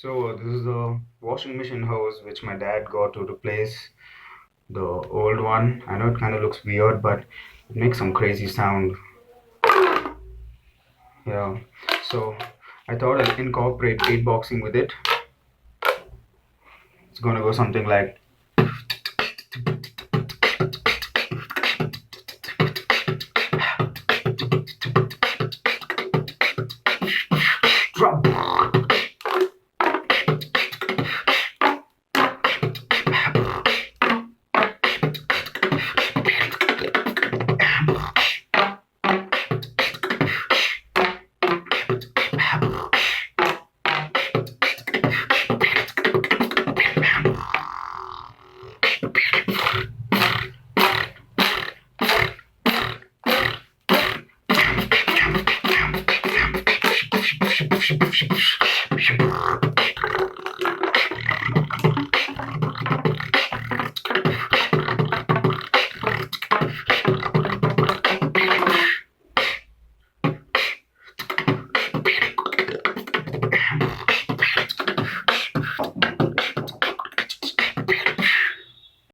So this is the washing machine hose which my dad got to replace the old one. I know it kind of looks weird, but it makes some crazy sound. Yeah. So I thought I'd incorporate beatboxing with it. It's gonna go something like drop.